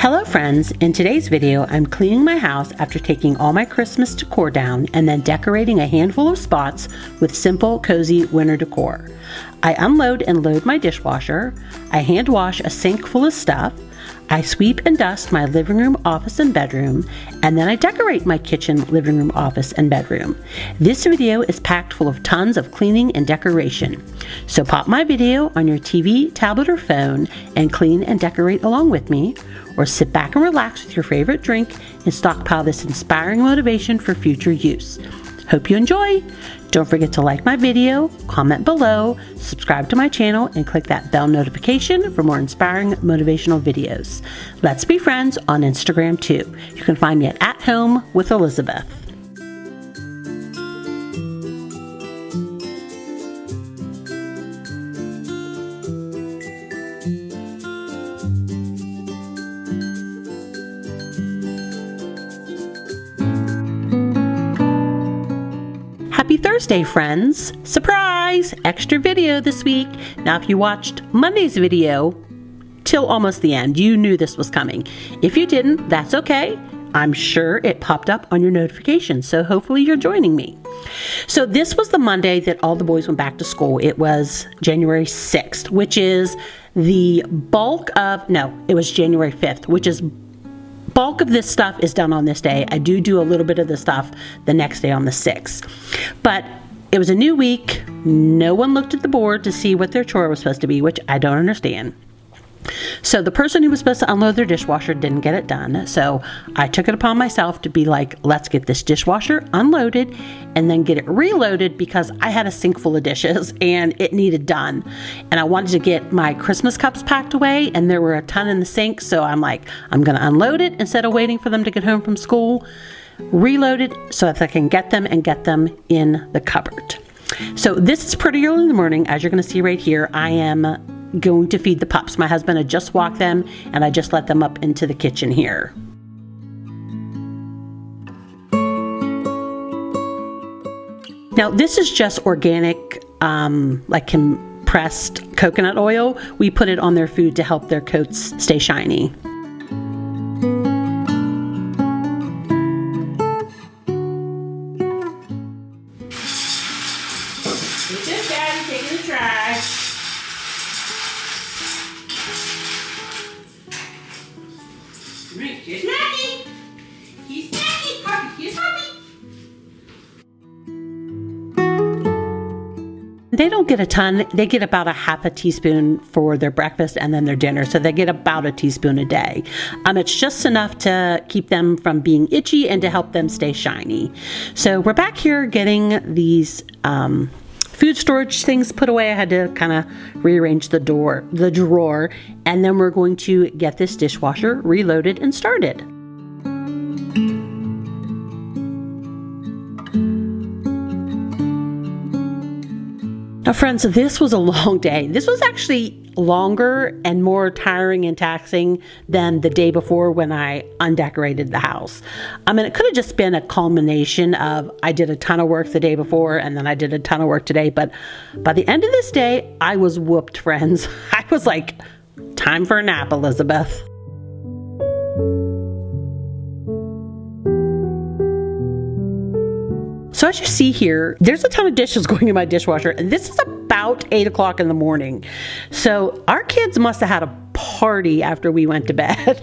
Hello friends, in today's video I'm cleaning my house after taking all my Christmas decor down and then decorating a handful of spots with simple, cozy winter decor. I unload and load my dishwasher, I hand wash a sink full of stuff, I sweep and dust my living room, office, and bedroom, and then I decorate my kitchen, living room, office, and bedroom. This video is packed full of tons of cleaning and decoration. So pop my video on your TV, tablet, or phone and clean and decorate along with me, or sit back and relax with your favorite drink and stockpile this inspiring motivation for future use. Hope you enjoy! Don't forget to like my video, comment below, subscribe to my channel, and click that bell notification for more inspiring motivational videos. Let's be friends on Instagram too. You can find me at Home with Elizabeth. Happy Thursday, friends! Surprise! Extra video this week. Now, if you watched Monday's video till almost the end, you knew this was coming. If you didn't, that's okay. I'm sure it popped up on your notifications, so hopefully you're joining me. So this was the Monday that all the boys went back to school. It was January 6th, which is the bulk of, no, it was January 5th, which is bulk of this stuff is done on this day. I do a little bit of the stuff the next day on the 6th. But it was a new week. No one looked at the board to see what their chore was supposed to be, which I don't understand. So the person who was supposed to unload their dishwasher didn't get it done. So I took it upon myself to be like, let's get this dishwasher unloaded and then get it reloaded, because I had a sink full of dishes and it needed done. And I wanted to get my Christmas cups packed away, and there were a ton in the sink. So I'm like, I'm going to unload it instead of waiting for them to get home from school, reload it so that I can get them in the cupboard. So this is pretty early in the morning. As you're going to see right here, I am going to feed the pups. My husband had just walked them, and I just let them up into the kitchen here. Now this is just organic, like compressed coconut oil. We put it on their food to help their coats stay shiny. This is Daddy taking the trash. He's snacking! He's snacking! Puppy, he's puppy! They don't get a ton. They get about a half a teaspoon for their breakfast and then their dinner. So they get about a teaspoon a day. It's just enough to keep them from being itchy and to help them stay shiny. So we're back here getting these food storage things put away. I had to kind of rearrange the drawer, and then we're going to get this dishwasher reloaded and started. Now friends, this was a long day. This was actually longer and more tiring and taxing than the day before when I undecorated the house. It could have just been a culmination of I did a ton of work the day before and then I did a ton of work today, but by the end of this day, I was whooped, friends. I was like, time for a nap, Elizabeth. So as you see here, there's a ton of dishes going in my dishwasher, and this is about 8 o'clock in the morning. So our kids must have had a party after we went to bed.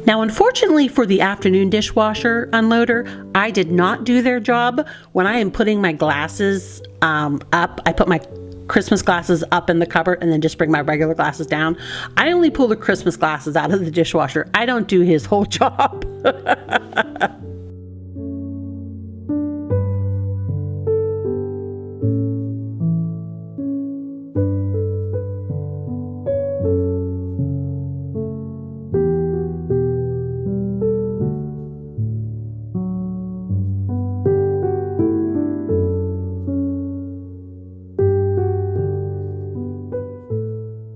Now, unfortunately for the afternoon dishwasher unloader, I did not do their job. When I am putting my glasses up, I put my Christmas glasses up in the cupboard and then just bring my regular glasses down. I only pull the Christmas glasses out of the dishwasher. I don't do his whole job.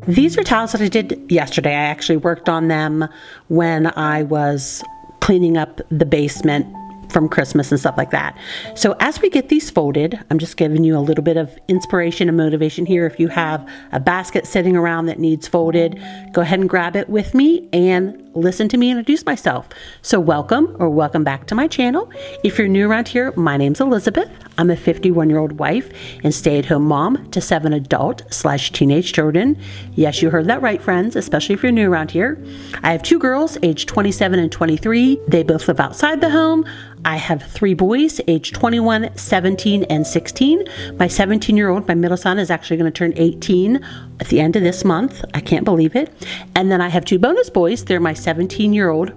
These are towels that I did yesterday. I actually worked on them when I was cleaning up the basement from Christmas and stuff like that. So as we get these folded, I'm just giving you a little bit of inspiration and motivation here. If you have a basket sitting around that needs folded, go ahead and grab it with me and listen to me introduce myself. So welcome back to my channel. If you're new around here, my name's Elizabeth. I'm a 51-year-old wife and stay-at-home mom to 7 adult/teenage children. Yes, you heard that right, friends, especially if you're new around here. I have 2 girls, aged 27 and 23. They both live outside the home. I have 3 boys, aged 21, 17, and 16. My 17-year-old, my middle son, is actually going to turn 18 at the end of this month. I can't believe it. And then I have 2 bonus boys. They're my 17-year-old.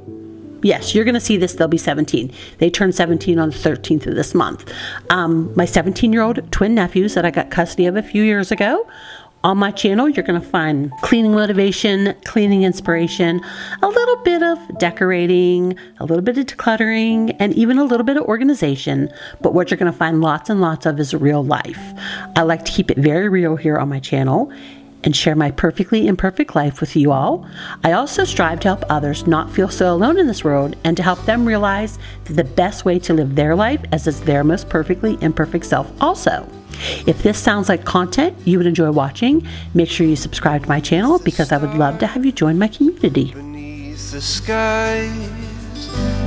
Yes, you're going to see this. They'll be 17. They turn 17 on the 13th of this month. My 17-year-old twin nephews that I got custody of a few years ago. On my channel, you're going to find cleaning motivation, cleaning inspiration, a little bit of decorating, a little bit of decluttering, and even a little bit of organization. But what you're going to find lots and lots of is real life. I like to keep it very real here on my channel and share my perfectly imperfect life with you all. I also strive to help others not feel so alone in this world and to help them realize that the best way to live their life is their most perfectly imperfect self also. If this sounds like content you would enjoy watching, make sure you subscribe to my channel because I would love to have you join my community. Beneath the skies,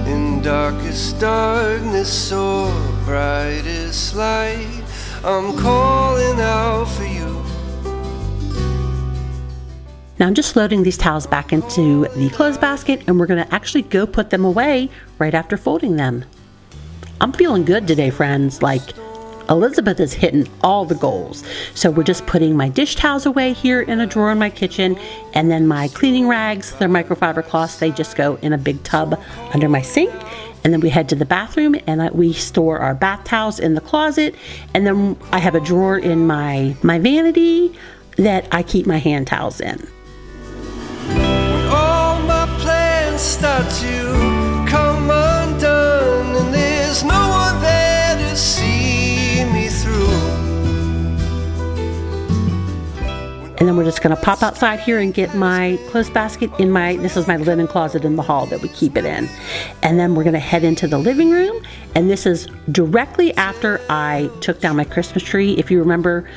in darkest darkness, so brightest light, I'm calling out for you. Now I'm just loading these towels back into the clothes basket and we're going to actually go put them away right after folding them. I'm feeling good today, friends. Like, Elizabeth is hitting all the goals. So we're just putting my dish towels away here in a drawer in my kitchen, and then my cleaning rags, they're microfiber cloths, they just go in a big tub under my sink. And then we head to the bathroom and we store our bath towels in the closet. And then I have a drawer in my vanity that I keep my hand towels in. When all my plans start to come undone and there's no one there to see me through. And then we're just going to pop outside here and get my clothes basket in this is my linen closet in the hall that we keep it in. And then we're going to head into the living room. And this is directly after I took down my Christmas tree. If you remember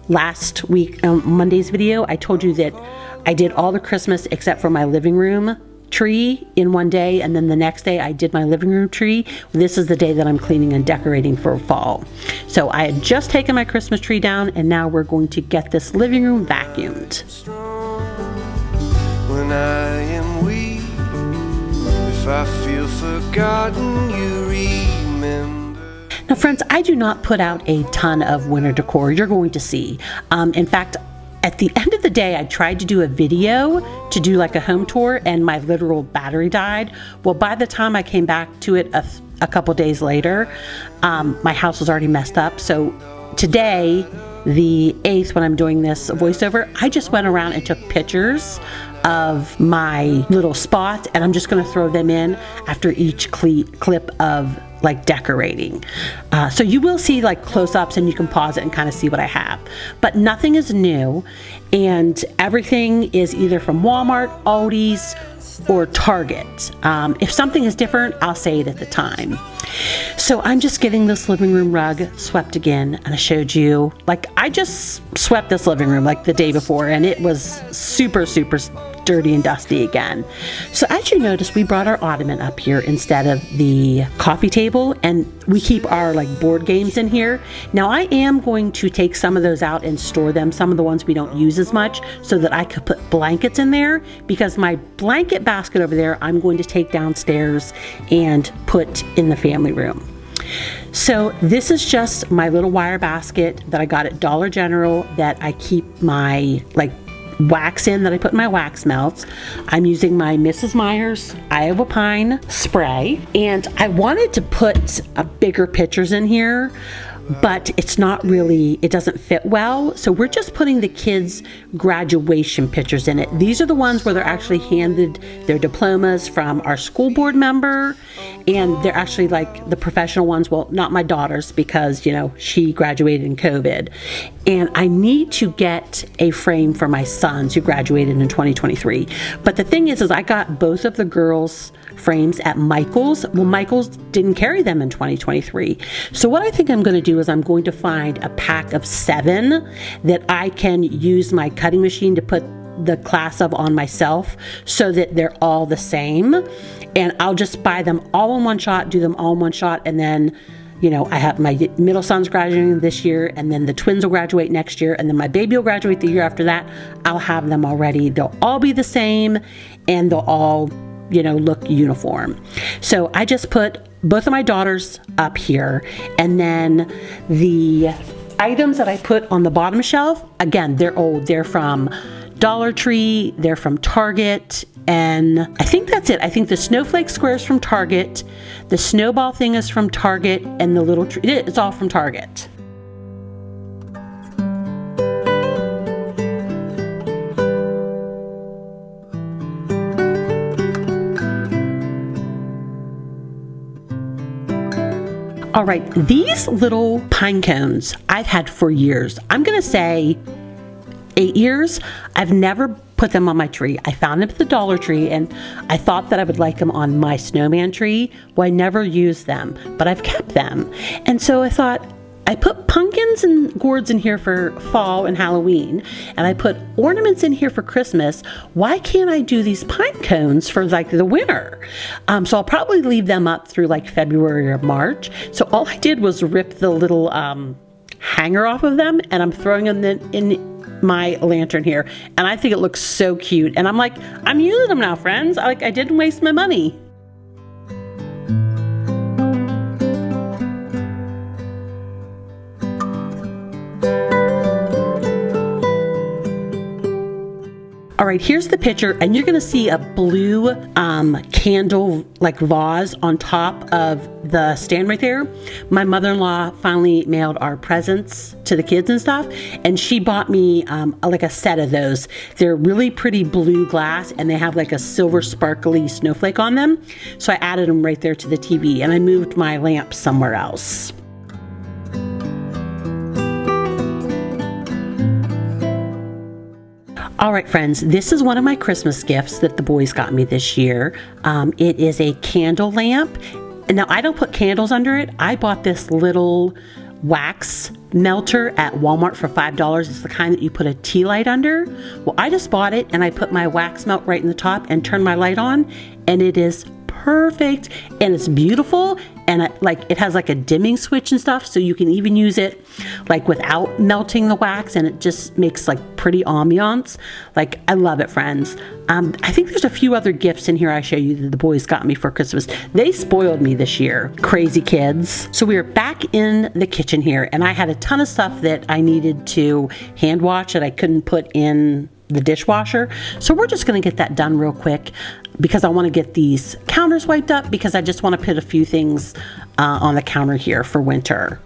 last week, Monday's video, I told you that I did all the Christmas except for my living room tree in one day, and then the next day I did my living room tree. This is the day that I'm cleaning and decorating for fall. So I had just taken my Christmas tree down and now we're going to get this living room vacuumed. When I am weak, if I feel forgotten, you remember. Now friends, I do not put out a ton of winter decor. You're going to see. In fact, at the end of the day, I tried to do a video to do like a home tour and my literal battery died. Well, by the time I came back to it a couple days later, my house was already messed up. So today, the 8th, when I'm doing this voiceover, I just went around and took pictures of my little spots and I'm just going to throw them in after each clip of like decorating. So you will see like close-ups and you can pause it and kind of see what I have. But nothing is new and everything is either from Walmart, Aldi's, or Target. If something is different, I'll say it at the time. So I'm just getting this living room rug swept again, and I showed you, like, I just swept this living room like the day before and it was super dirty and dusty again. So as you notice, we brought our ottoman up here instead of the coffee table, and we keep our like board games in here. Now I am going to take some of those out and store them, some of the ones we don't use as much, so that I could put blankets in there, because my blanket basket over there I'm going to take downstairs and put in the family room. So this is just my little wire basket that I got at Dollar General that I keep my like wax in, that I put in my wax melts. I'm using my Mrs. Meyer's Iowa Pine spray, and I wanted to put bigger pictures in here, but it's not really, it doesn't fit well. So we're just putting the kids' graduation pictures in it. These are the ones where they're actually handed their diplomas from our school board member, and they're actually like the professional ones. Well, not my daughter's, because, you know, she graduated in COVID. And I need to get a frame for my sons who graduated in 2023. But the thing is I got both of the girls' frames at Michael's. Well, Michael's didn't carry them in 2023. So what I think I'm going to do is I'm going to find a pack of 7 that I can use my cutting machine to put the class of on myself so that they're all the same. And I'll just buy them all in one shot, do them all in one shot, and then, you know, I have my middle son's graduating this year, and then the twins will graduate next year, and then my baby will graduate the year after that. I'll have them already. They'll all be the same, and they'll all, you know, look uniform. So I just put both of my daughters up here, and then the items that I put on the bottom shelf, again, they're old. They're from Dollar Tree, they're from Target, and I think that's it. I think the snowflake squares from Target, the snowball thing is from Target, and the little tree, it's all from Target. All right, these little pine cones I've had for years. I'm gonna say 8 years. I've never put them on my tree. I found them at the Dollar Tree, and I thought that I would like them on my snowman tree. Well, I never used them, but I've kept them. And so I thought, I put pumpkins and gourds in here for fall and Halloween, and I put ornaments in here for Christmas. Why can't I do these pine cones for like the winter? So I'll probably leave them up through like February or March. So all I did was rip the little hanger off of them, and I'm throwing them in my lantern here, and I think it looks so cute. And I'm like, I'm using them now, friends. I didn't waste my money. All right, here's the picture, and you're gonna see a blue candle like vase on top of the stand right there. My mother-in-law finally mailed our presents to the kids and stuff, and she bought me like a set of those. They're really pretty blue glass, and they have like a silver sparkly snowflake on them. So I added them right there to the TV, and I moved my lamp somewhere else. All right, friends, this is one of my Christmas gifts that the boys got me this year. It is a candle lamp. And now I don't put candles under it. I bought this little wax melter at Walmart for $5. It's the kind that you put a tea light under. Well, I just bought it, and I put my wax melt right in the top and turned my light on, and it is perfect, and it's beautiful, and it has like a dimming switch and stuff, so you can even use it like without melting the wax, and it just makes like pretty ambiance. Like, I love it, friends. I think there's a few other gifts in here I show you that the boys got me for Christmas. They spoiled me this year, crazy kids. So we are back in the kitchen here, and I had a ton of stuff that I needed to hand wash that I couldn't put in the dishwasher. So we're just gonna get that done real quick because I wanna get these counters wiped up, because I just wanna put a few things on the counter here for winter.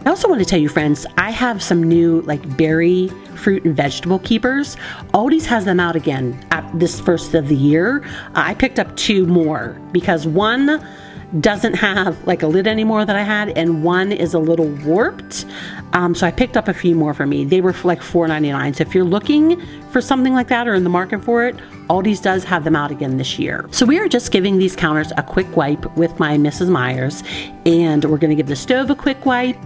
I also want to tell you, friends, I have some new like berry, fruit, and vegetable keepers. Aldi's has them out again at this first of the year. I picked up 2 more because one doesn't have like a lid anymore that I had, and one is a little warped. So I picked up a few more for me. They were for like $4.99. So if you're looking for something like that or in the market for it, Aldi's does have them out again this year. So we are just giving these counters a quick wipe with my Mrs. Myers, and we're going to give the stove a quick wipe.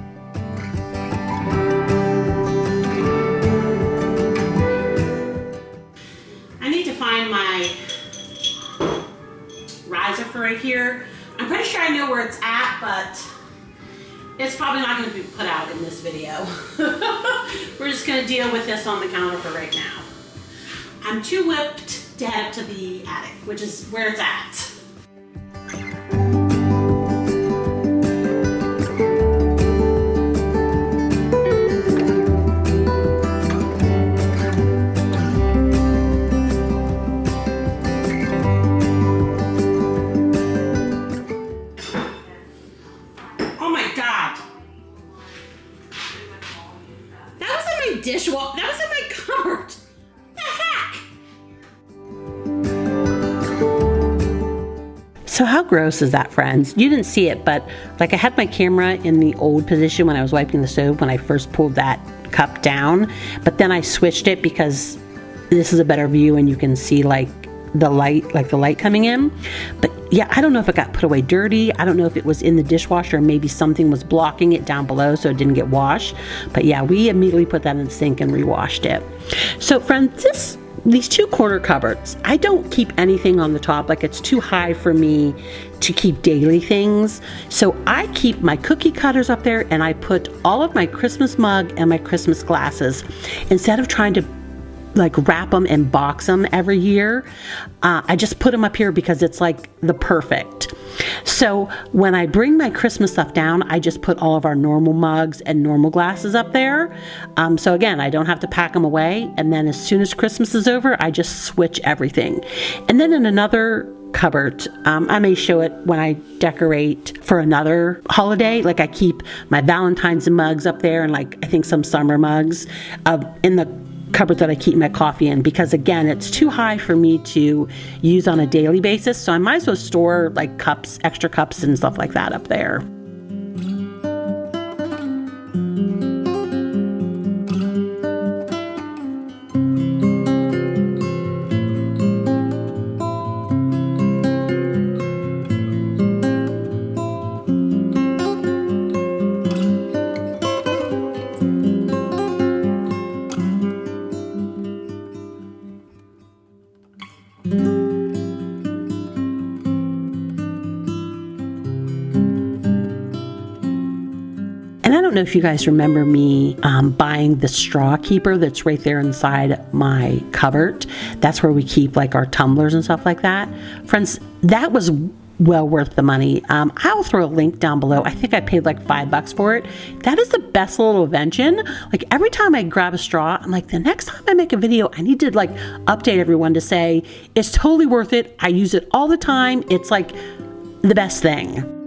Right here. I'm pretty sure I know where it's at, but it's probably not going to be put out in this video. We're just going to deal with this on the counter for right now. I'm too whipped to head to the attic, which is where it's at. That was in my cupboard. What the heck? So how gross is that, friends? You didn't see it, but like I had my camera in the old position when I was wiping the stove when I first pulled that cup down, but then I switched it because this is a better view and you can see like the light coming in. But yeah, I don't know if it got put away dirty. I don't know if it was in the dishwasher or maybe something was blocking it down below so it didn't get washed. But yeah, we immediately put that in the sink and rewashed it. So friends, these two corner cupboards, I don't keep anything on the top. Like, it's too high for me to keep daily things. So I keep my cookie cutters up there, and I put all of my Christmas mug and my Christmas glasses. Instead of trying to like wrap them and box them every year, I just put them up here because it's like the perfect. So when I bring my Christmas stuff down, I just put all of our normal mugs and normal glasses up there. So again, I don't have to pack them away. And then as soon as Christmas is over, I just switch everything. And then in another cupboard, I may show it when I decorate for another holiday. Like, I keep my Valentine's mugs up there, and like I think some summer mugs in the cupboard that I keep my coffee in, because again, it's too high for me to use on a daily basis. So I might as well store like cups, extra cups and stuff like that up there. And I don't know if you guys remember me buying the straw keeper that's right there inside my cupboard. That's where we keep like our tumblers and stuff like that. Friends, that was well worth the money. I'll throw a link down below. I think I paid like $5 for it. That is the best little invention. Like, every time I grab a straw, I'm like, the next time I make a video, I need to like update everyone to say it's totally worth it. I use it all the time. It's like the best thing.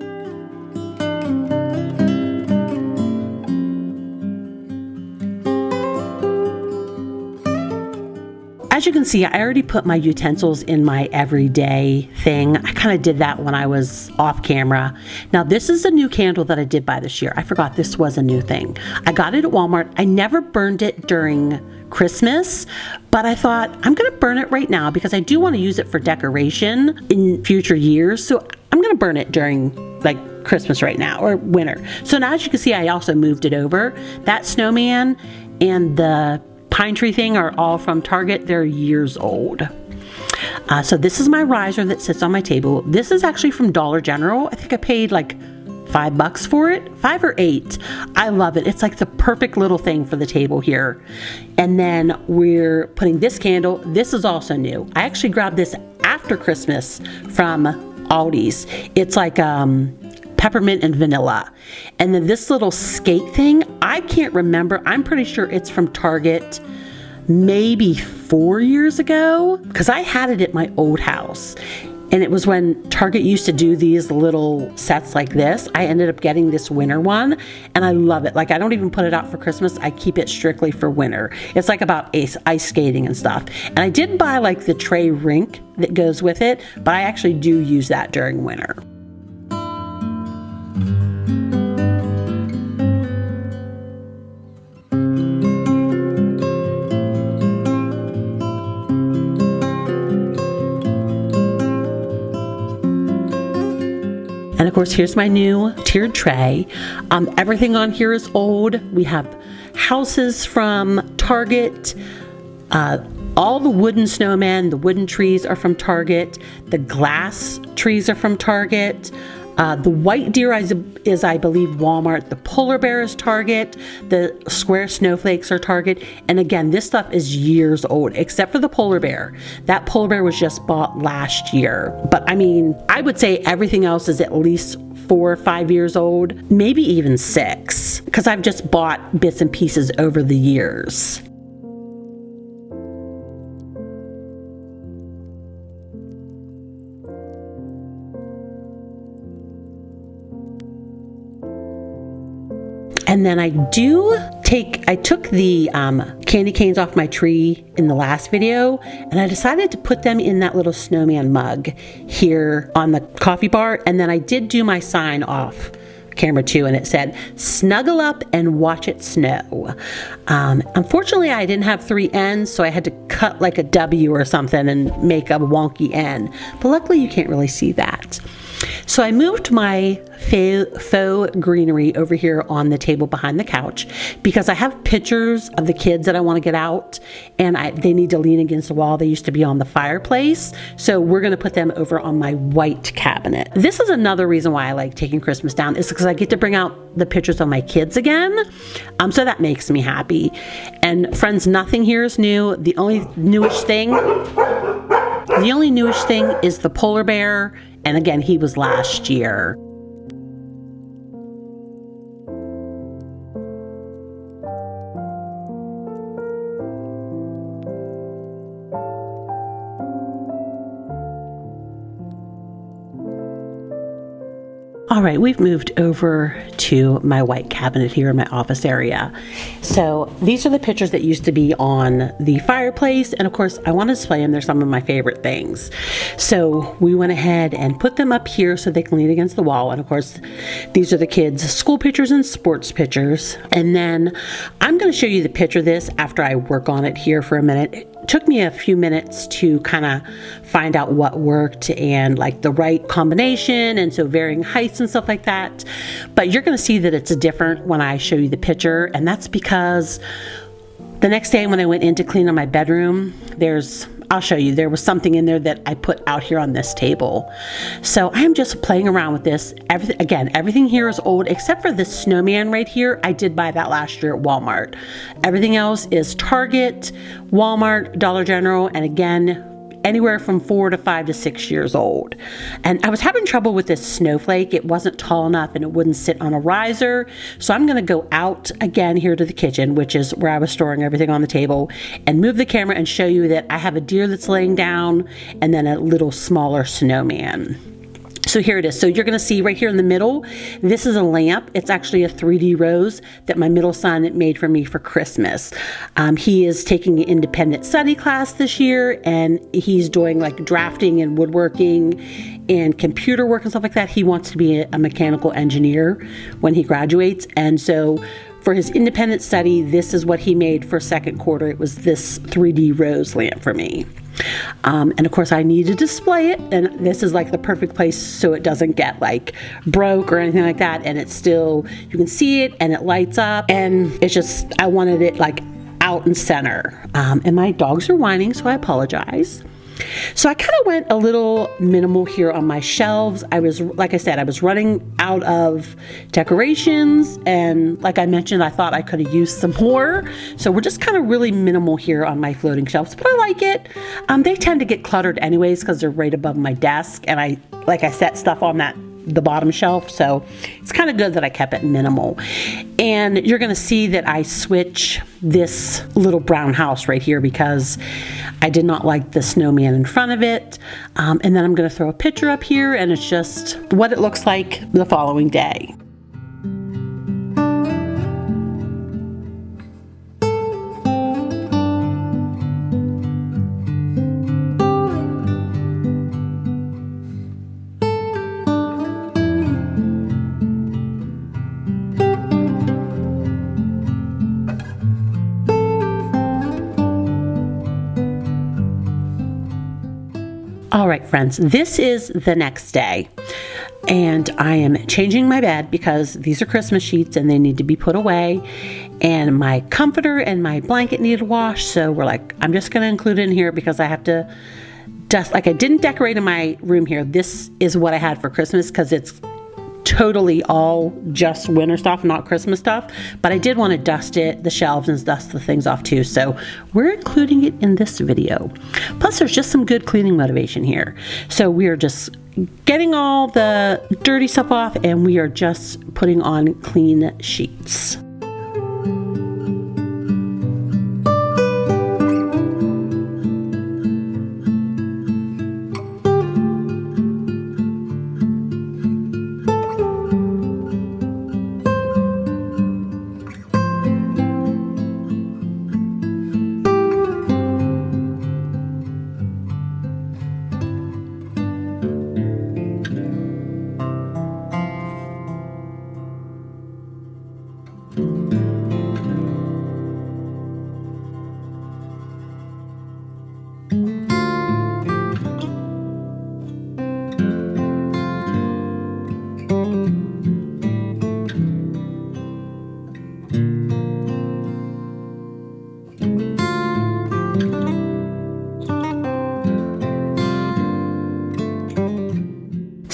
As you can see, I already put my utensils in my everyday thing. I kind of did that when I was off camera. Now, this is a new candle that I did buy this year. I forgot this was a new thing. I got it at Walmart. I never burned it during Christmas, but I thought I'm going to burn it right now because I do want to use it for decoration in future years. So I'm going to burn it during like Christmas right now, or winter. So now, as you can see, I also moved it over. That snowman and the pine tree thing are all from Target. They're years old. So this is my riser that sits on my table. This is actually from Dollar General. I think I paid like $5 for it, $5 or $8. I love it. It's like the perfect little thing for the table here. And then we're putting this candle. This is also new. I actually grabbed this after Christmas from Aldi's. It's like peppermint and vanilla. And then this little skate thing, I can't remember. I'm pretty sure it's from Target maybe 4 years ago, because I had it at my old house. And it was when Target used to do these little sets like this. I ended up getting this winter one, and I love it. Like, I don't even put it out for Christmas. I keep it strictly for winter. It's like about ice skating and stuff. And I did buy like the tray rink that goes with it, but I actually do use that during winter. And of course, here's my new tiered tray. Everything on here is old. We have houses from Target. All the wooden snowmen, the wooden trees are from Target. The glass trees are from Target. The white deer is, I believe, Walmart. The polar bear is Target. The square snowflakes are Target. And again, this stuff is years old, except for the polar bear. That polar bear was just bought last year. But I mean, I would say everything else is at least 4 or 5 years old, maybe even 6, because I've just bought bits and pieces over the years. And then I took the candy canes off my tree in the last video, and I decided to put them in that little snowman mug here on the coffee bar. And then I did do my sign off camera too, and it said, "Snuggle up and watch it snow." Unfortunately, I didn't have 3 ends, so I had to cut like a W or something and make a wonky end. But luckily, you can't really see that. So I moved my faux greenery over here on the table behind the couch because I have pictures of the kids that I want to get out, and they need to lean against the wall. They used to be on the fireplace, so we're going to put them over on my white cabinet. This is another reason why I like taking Christmas down, is because I get to bring out the pictures of my kids again, so that makes me happy. And friends, nothing here is new. The only newish thing is the polar bear. And again, he was last year. All right, we've moved over to my white cabinet here in my office area. So these are the pictures that used to be on the fireplace. And of course, I want to display them. They're some of my favorite things. So we went ahead and put them up here so they can lean against the wall. And of course, these are the kids' school pictures and sports pictures. And then I'm going to show you the picture of this after I work on it here for a minute. It took me a few minutes to kind of find out what worked and like the right combination, and so varying heights and stuff like that. But you're going to see that it's different when I show you the picture, and that's because the next day when I went in to clean on my bedroom, I'll show you, there was something in there that I put out here on this table. So I'm just playing around with this. Everything here is old except for this snowman right here. I did buy that last year at Walmart. Everything else is Target, Walmart, Dollar General, and again, anywhere from 4 to 5 to 6 years old. And I was having trouble with this snowflake. It wasn't tall enough and it wouldn't sit on a riser. So I'm going to go out again here to the kitchen, which is where I was storing everything on the table, and move the camera and show you that I have a deer that's laying down and then a little smaller snowman. So here it is. So you're going to see right here in the middle, this is a lamp. It's actually a 3D rose that my middle son made for me for Christmas. He is taking an independent study class this year, and he's doing like drafting and woodworking and computer work and stuff like that. He wants to be a mechanical engineer when he graduates. And so for his independent study, this is what he made for second quarter. It was this 3D rose lamp for me. And of course I need to display it, and this is like the perfect place so it doesn't get like broke or anything like that, and it's still, you can see it and it lights up, and it's just, I wanted it like out and center. And my dogs are whining, so I apologize. So I kind of went a little minimal here on my shelves. Like I said, I was running out of decorations, and like I mentioned, I thought I could have used some more. So we're just kind of really minimal here on my floating shelves, but I like it. They tend to get cluttered anyways because they're right above my desk, and I set stuff on the bottom shelf, so it's kind of good that I kept it minimal. And you're gonna see that I switch this little brown house right here because I did not like the snowman in front of it. And then I'm gonna throw a picture up here, and it's just what it looks like the following day. All right, friends, this is the next day, and I am changing my bed because these are Christmas sheets and they need to be put away, and my comforter and my blanket needed washed, so we're like, I'm just going to include it in here because I have to dust. Like, I didn't decorate in my room here. This is what I had for Christmas because it's totally all just winter stuff, not Christmas stuff, but I did want to dust the shelves and dust the things off too, so we're including it in this video. Plus there's just some good cleaning motivation here. So we are just getting all the dirty stuff off, and we are just putting on clean sheets.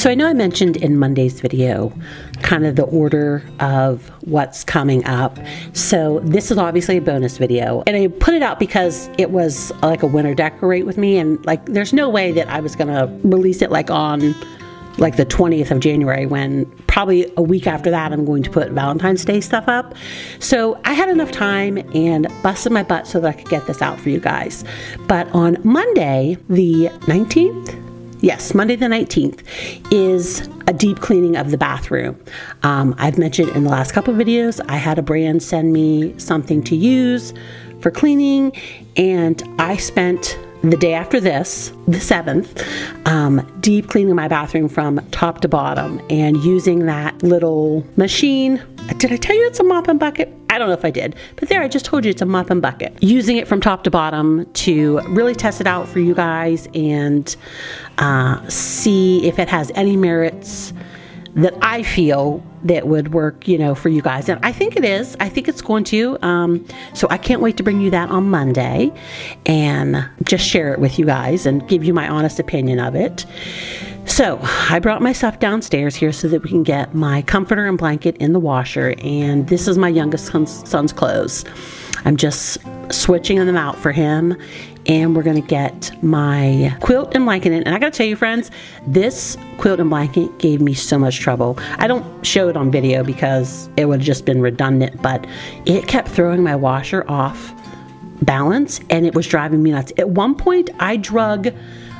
So I know I mentioned in Monday's video kind of the order of what's coming up. So this is obviously a bonus video, and I put it out because it was like a winter decorate with me, and like there's no way that I was gonna release it like on like the 20th of January, when probably a week after that I'm going to put Valentine's Day stuff up. So I had enough time and busted my butt so that I could get this out for you guys. But on Monday the 19th, yes, Monday the 19th is a deep cleaning of the bathroom. I've mentioned in the last couple of videos, I had a brand send me something to use for cleaning, and I spent the day after this, the 7th, deep cleaning my bathroom from top to bottom and using that little machine. Did I tell you it's a mop and bucket? I don't know if I did, but there, I just told you it's a mop and bucket. Using it from top to bottom to really test it out for you guys and see if it has any merits that I feel that would work, you know, for you guys. And I think it is. I think it's going to. So I can't wait to bring you that on Monday and just share it with you guys and give you my honest opinion of it. So I brought my stuff downstairs here so that we can get my comforter and blanket in the washer. And this is my youngest son's clothes. I'm just switching them out for him. And we're going to get my quilt and blanket in. And I got to tell you, friends, this quilt and blanket gave me so much trouble. I don't show it on video because it would have just been redundant, but it kept throwing my washer off balance and it was driving me nuts. At one point, I drug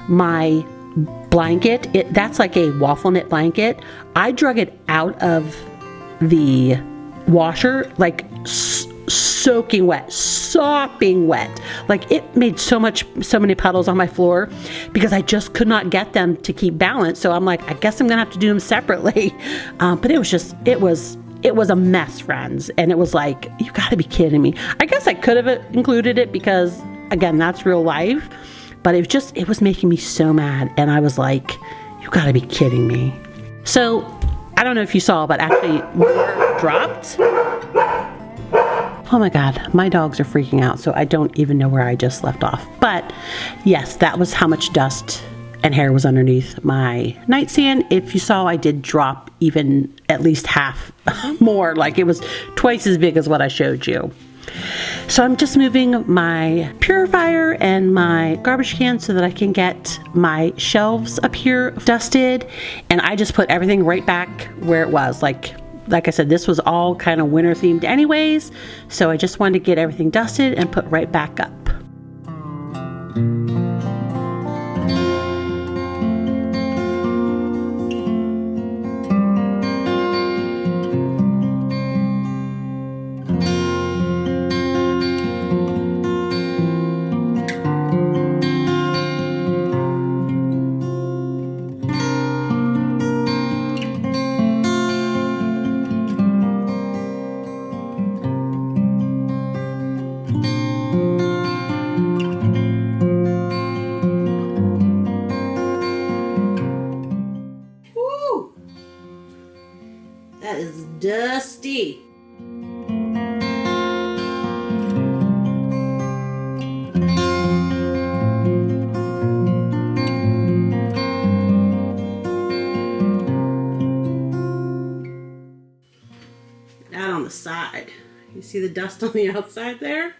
my blanket. That's like a waffle knit blanket. I drug it out of the washer like soaking wet, sopping wet. Like it made so many puddles on my floor because I just could not get them to keep balance. So I'm like, I guess I'm gonna have to do them separately. But it was a mess, friends. And it was like, you gotta be kidding me. I guess I could have included it because again, that's real life, but it was making me so mad. And I was like, you gotta be kidding me. So I don't know if you saw, but actually more dropped. Oh my God, my dogs are freaking out, so I don't even know where I just left off. But yes, that was how much dust and hair was underneath my nightstand. If you saw, I did drop even at least half more, like it was twice as big as what I showed you. So I'm just moving my purifier and my garbage can so that I can get my shelves up here dusted. And I just put everything right back where it was. Like I said, this was all kind of winter themed anyways, so I just wanted to get everything dusted and put right back up. That is dusty. Out on the side. You see the dust on the outside there?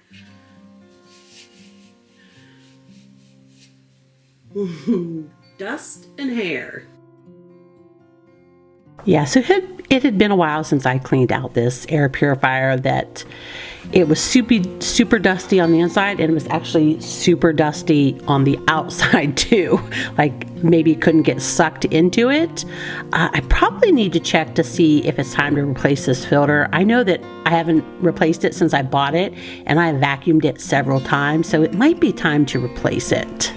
Dust and hair. Yeah, so it had been a while since I cleaned out this air purifier that it was super dusty on the inside, and it was actually super dusty on the outside too. Like maybe it couldn't get sucked into it. I probably need to check to see if it's time to replace this filter. I know that I haven't replaced it since I bought it, and I vacuumed it several times, so it might be time to replace it.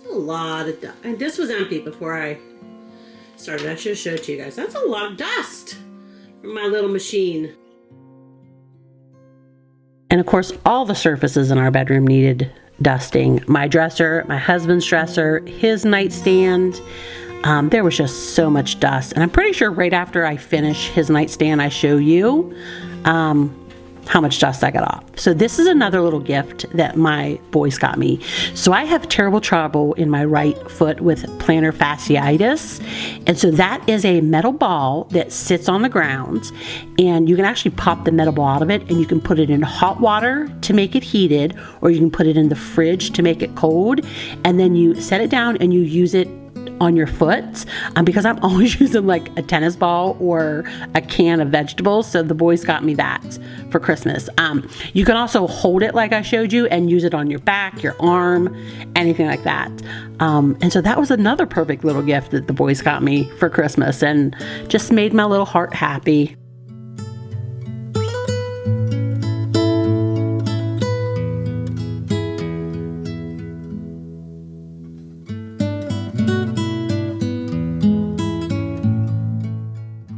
Lot of dust. And this was empty before I started. I should have showed it to you guys. That's a lot of dust from my little machine. And of course, all the surfaces in our bedroom needed dusting. My dresser, my husband's dresser, his nightstand. There was just so much dust. And I'm pretty sure right after I finish his nightstand, I show you. how much dust I got off. So this is another little gift that my boys got me. So I have terrible trouble in my right foot with plantar fasciitis. And so that is a metal ball that sits on the ground, and you can actually pop the metal ball out of it, and you can put it in hot water to make it heated, or you can put it in the fridge to make it cold, and then you set it down and you use it on your foot, because I'm always using like a tennis ball or a can of vegetables. So the boys got me that for Christmas. You can also hold it like I showed you and use it on your back, your arm, anything like that. And so that was another perfect little gift that the boys got me for Christmas, and just made my little heart happy.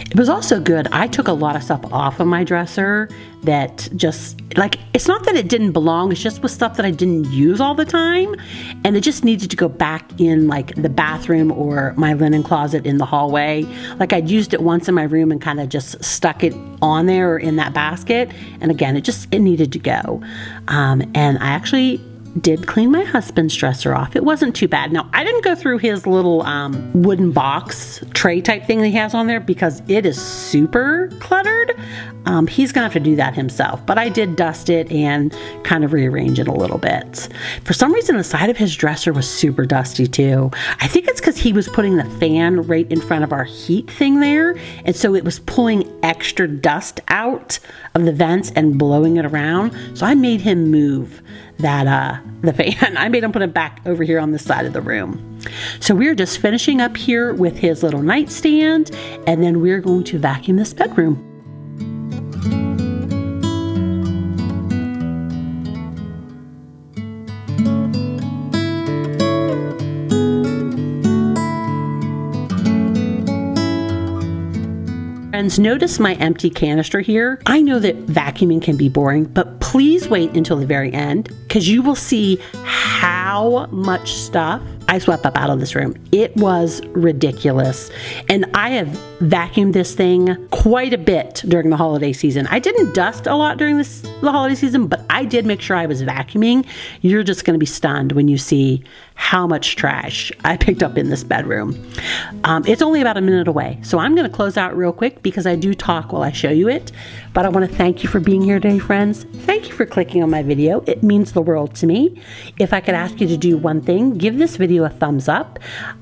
It was also good. I took a lot of stuff off of my dresser that just, like, it's not that it didn't belong, it's just was stuff that I didn't use all the time, and it just needed to go back in like the bathroom or my linen closet in the hallway. Like, I'd used it once in my room and kind of just stuck it on there or in that basket, and again, it needed to go. And I actually did clean my husband's dresser off. It wasn't too bad. Now, I didn't go through his little wooden box tray type thing that he has on there, because it is super cluttered. He's gonna have to do that himself, but I did dust it and kind of rearrange it a little bit. For some reason, the side of his dresser was super dusty too. I think it's because he was putting the fan right in front of our heat thing there, and so it was pulling extra dust out of the vents and blowing it around. So I made him move that the fan. I made him put it back over here on the side of the room. So we're just finishing up here with his little nightstand, and then we're going to vacuum this bedroom. Friends, notice my empty canister here. I know that vacuuming can be boring, but please wait until the very end, because you will see how much stuff I swept up out of this room. It was ridiculous. And I have vacuumed this thing quite a bit during the holiday season. I didn't dust a lot during the holiday season, but I did make sure I was vacuuming. You're just going to be stunned when you see how much trash I picked up in this bedroom. It's only about a minute away, so I'm going to close out real quick because I do talk while I show you it. But I want to thank you for being here today, friends. Thank you for clicking on my video. It means the world to me. If I could ask you to do one thing, give this video a thumbs up.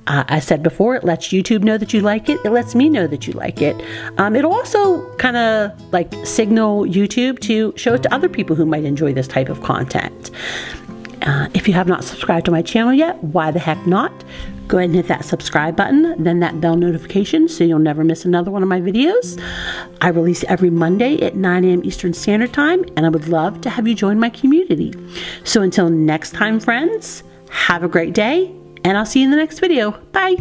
I said before, it lets YouTube know that you like it. It lets me know that you like it. It'll also kind of like signal YouTube to show it to other people who might enjoy this type of content. If you have not subscribed to my channel yet, why the heck not? Go ahead and hit that subscribe button, then that bell notification so you'll never miss another one of my videos. I release every Monday at 9 a.m. Eastern Standard Time, and I would love to have you join my community. So until next time, friends, have a great day, and I'll see you in the next video. Bye.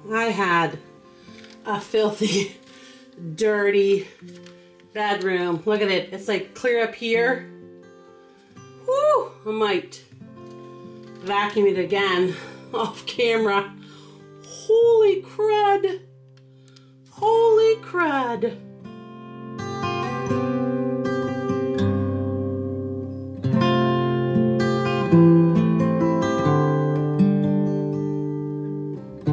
I had a filthy, dirty bedroom. Look at it. It's like clear up here. Woo! I might vacuum it again off camera. Holy crud. Holy crud.